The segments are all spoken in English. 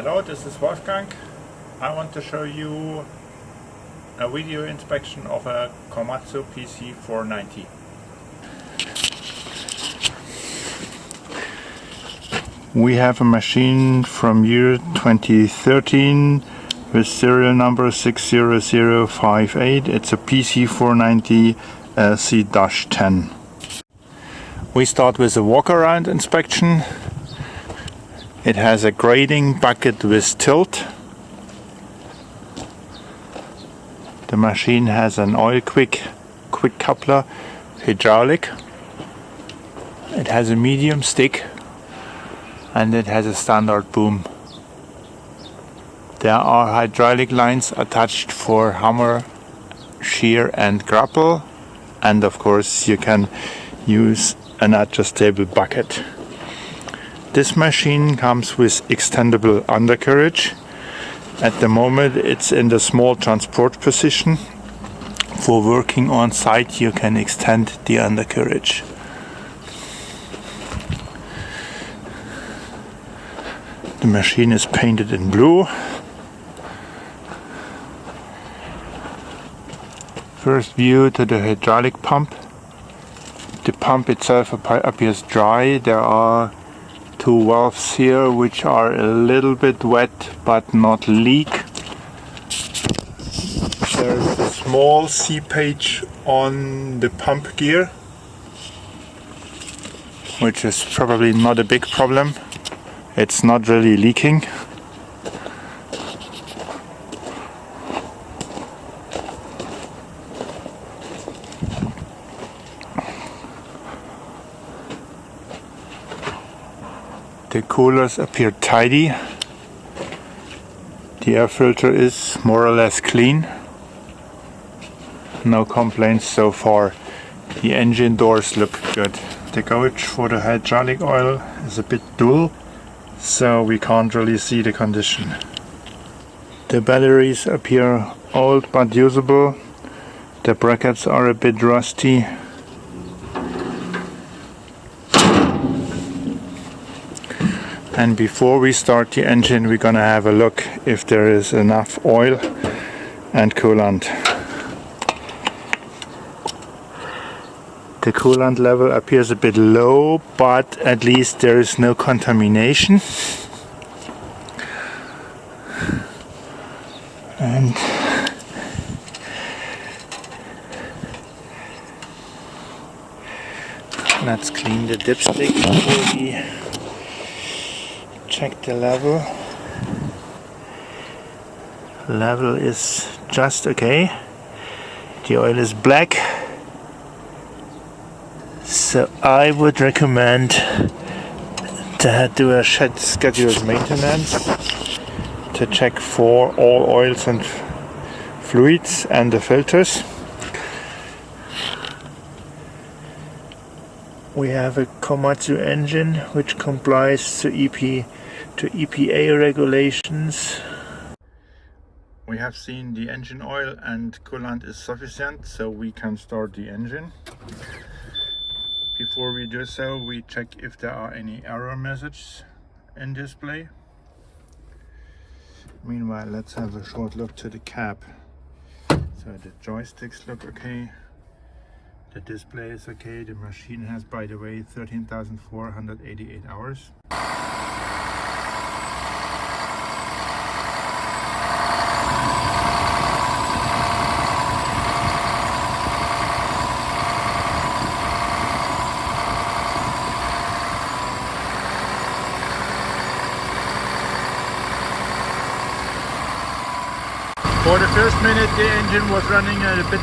Hello, this is Wolfgang. I want to show you a video inspection of a Komatsu PC490. We have a machine from year 2013 with serial number 60058. It's a PC490 NLC-10. We start with a walk-around inspection. It has a grading bucket with tilt. The machine has an oil quick coupler, hydraulic. It has a medium stick and it has a standard boom. There are hydraulic lines attached for hammer, shear and grapple, and of course you can use an adjustable bucket. This machine comes with extendable undercarriage. At the moment it's in the small transport position. For working on site you can extend the undercarriage. The machine is painted in blue. First view to the hydraulic pump. The pump itself appears dry. There are two valves here which are a little bit wet but not leak. There is a small seepage on the pump gear, which is probably not a big problem. It's not really leaking. The coolers appear tidy. The air filter is more or less clean. No complaints so far. The engine doors look good. The gauge for the hydraulic oil is a bit dull, so we can't really see the condition. The batteries appear old but usable. The brackets are a bit rusty. And before we start the engine, we're gonna have a look if there is enough oil and coolant. The coolant level appears a bit low, but at least there is no contamination. And let's clean the dipstick before we check the level. Level is just okay. The oil is black, so I would recommend to do a scheduled maintenance to check for all oils and fluids and the filters. We have a Komatsu engine which complies to EPA regulations. We have seen the engine oil and coolant is sufficient, so we can start the engine. Before we do so, we check if there are any error messages in display. Meanwhile, let's have a short look to the cab. So the joysticks look okay. The display is okay. The machine has, by the way, 13,488 hours. For the first minute the engine was running a bit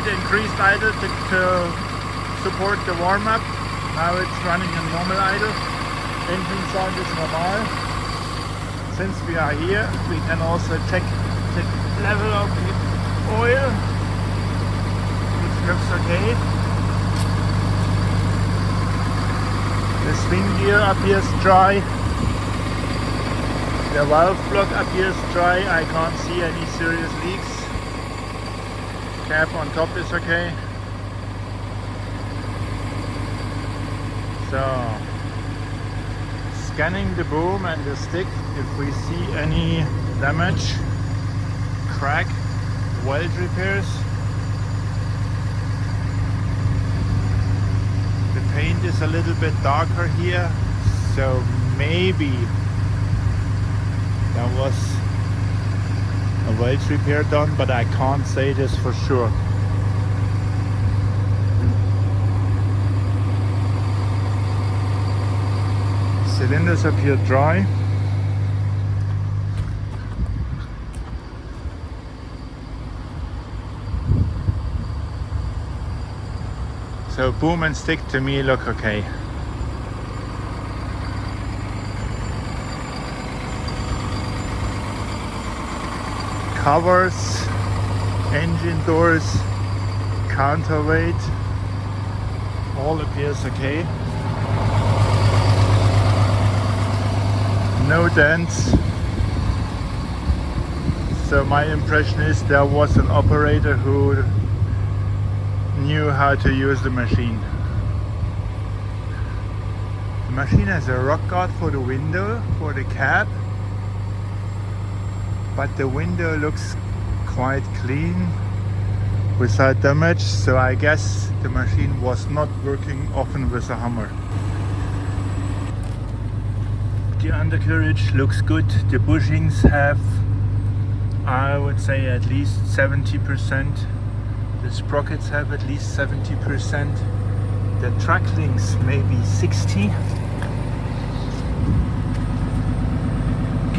increased idle to support the warm-up. Now it's running in normal idle. Engine sound is normal. Since we are here, we can also check the level of the oil, which looks okay. The swing gear appears dry. The valve block appears dry. I can't see any serious leaks. Cap on top is okay. So scanning the boom and the stick if we see any damage, crack, weld repairs. The paint is a little bit darker here, so maybe there was a weld repair done, but I can't say this for sure. Cylinders appear dry. So boom and stick to me look okay. Covers, engine doors, counterweight, all appears okay. No dents. So my impression is there was an operator who knew how to use the machine. The machine has a rock guard for the window, for the cab, but the window looks quite clean without damage, so I guess the machine was not working often with a hammer. The undercarriage looks good. The bushings have, I would say, at least 70%. The sprockets have at least 70%. The track links maybe 60.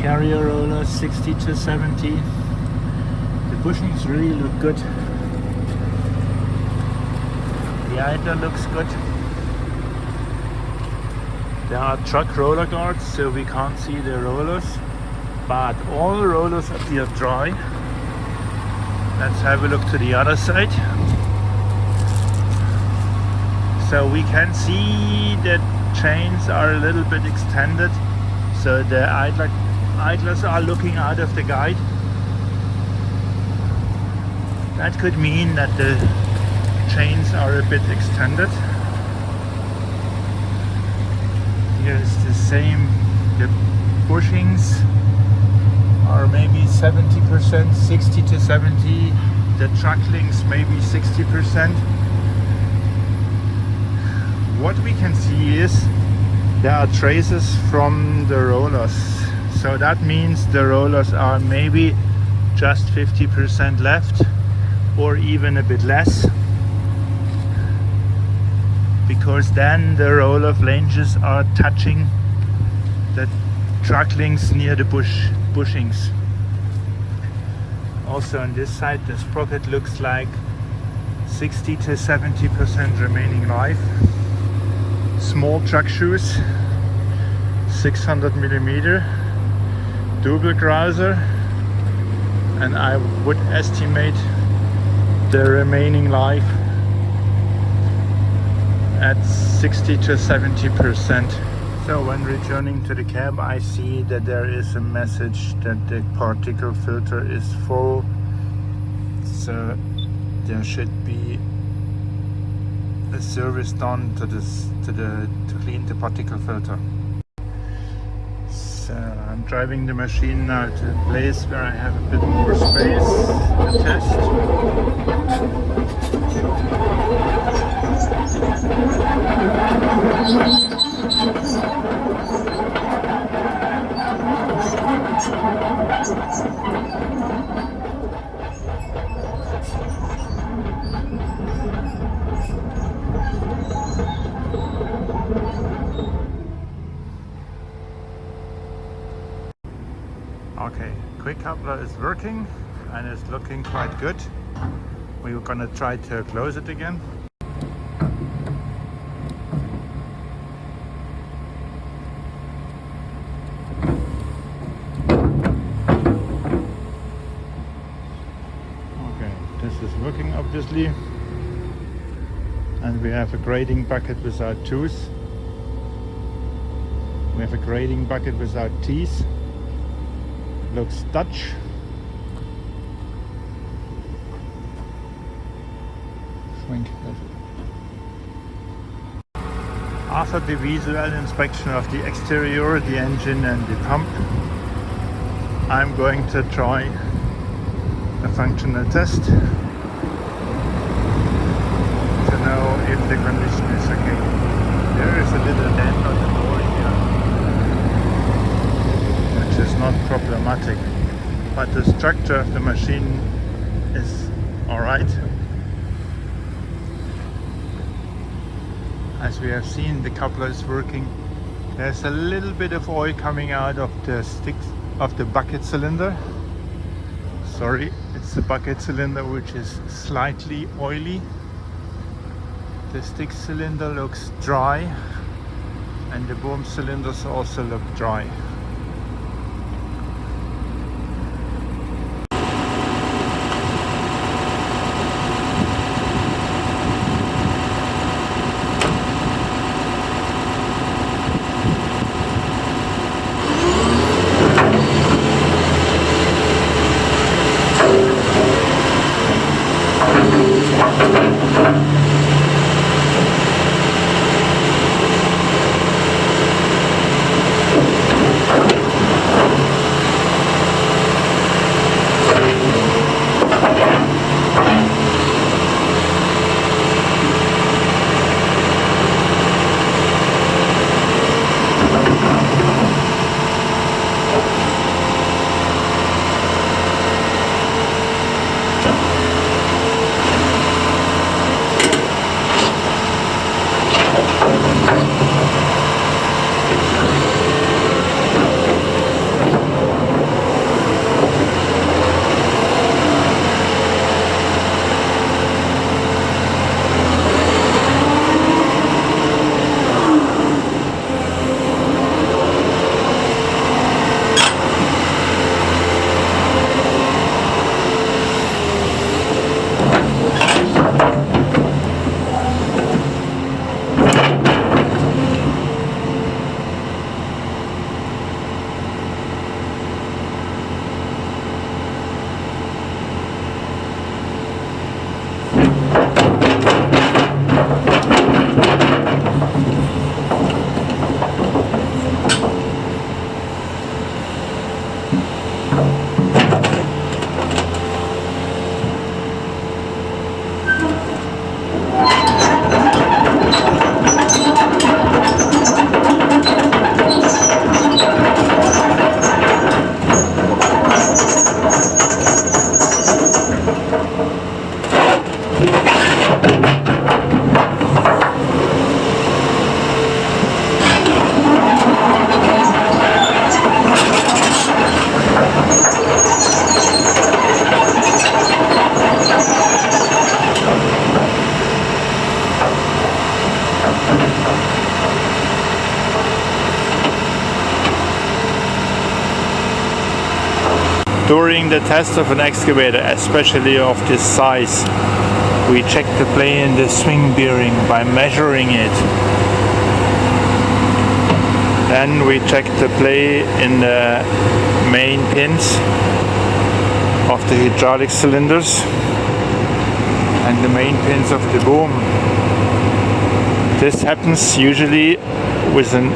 Carrier rollers 60 to 70. The bushings really look good. The idler looks good. There are truck roller guards, so we can't see the rollers, but all the rollers appear dry. Let's have a look to the other side. So we can see that chains are a little bit extended, so the idlers are looking out of the guide. That could mean that the chains are a bit extended. Here is the same. The bushings are maybe 70%, 60 to 70. The truck links maybe 60%. What we can see is there are traces from the rollers. So that means the rollers are maybe just 50% left, or even a bit less, because then the roller flanges are touching the truck links near the bushings. Also on this side the sprocket looks like 60 to 70% remaining life. Small truck shoes, 600 millimeter, double grouser, and I would estimate the remaining life at 60 to 70%. So when returning to the cab, I see that there is a message that the particle filter is full, so there should be a service done to clean the particle filter. So I'm driving the machine now to a place where I have a bit more space to test. Okay, quick coupler is working and it's looking quite good. We're gonna try to close it again. Okay, this is working obviously. And we have a grading bucket without tooth. We have a grading bucket without teeth. Looks Dutch. Shrink. After the visual inspection of the exterior, the engine and the pump, I'm going to try a functional test to know if the condition is okay. There is a little dent on the door here, which is not problematic, but the structure of the machine is alright. As we have seen, the coupler is working. There's a little bit of oil coming out of the sticks of the bucket cylinder. Sorry, it's the bucket cylinder which is slightly oily. The stick cylinder looks dry and the boom cylinders also look dry. During the test of an excavator, especially of this size, we check the play in the swing bearing by measuring it. Then we check the play in the main pins of the hydraulic cylinders and the main pins of the boom. This happens usually with an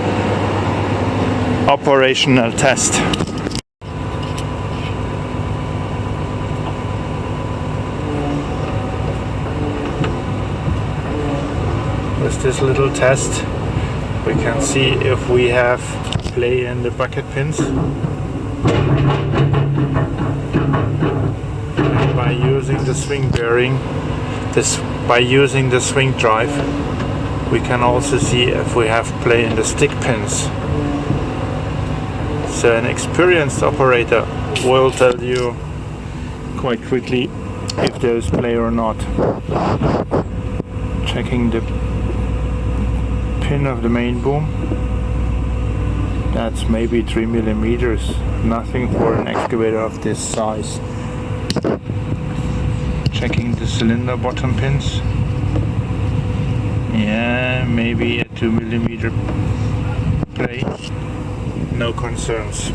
operational test. With this little test, we can see if we have play in the bucket pins. And by using the swing bearing, by using the swing drive, we can also see if we have play in the stick pins. So an experienced operator will tell you quite quickly if there is play or not. Checking the pin of the main boom, that's maybe 3 millimeters, nothing for an excavator of this size. Checking the cylinder bottom pins, yeah, maybe a 2 millimeter play, no concerns.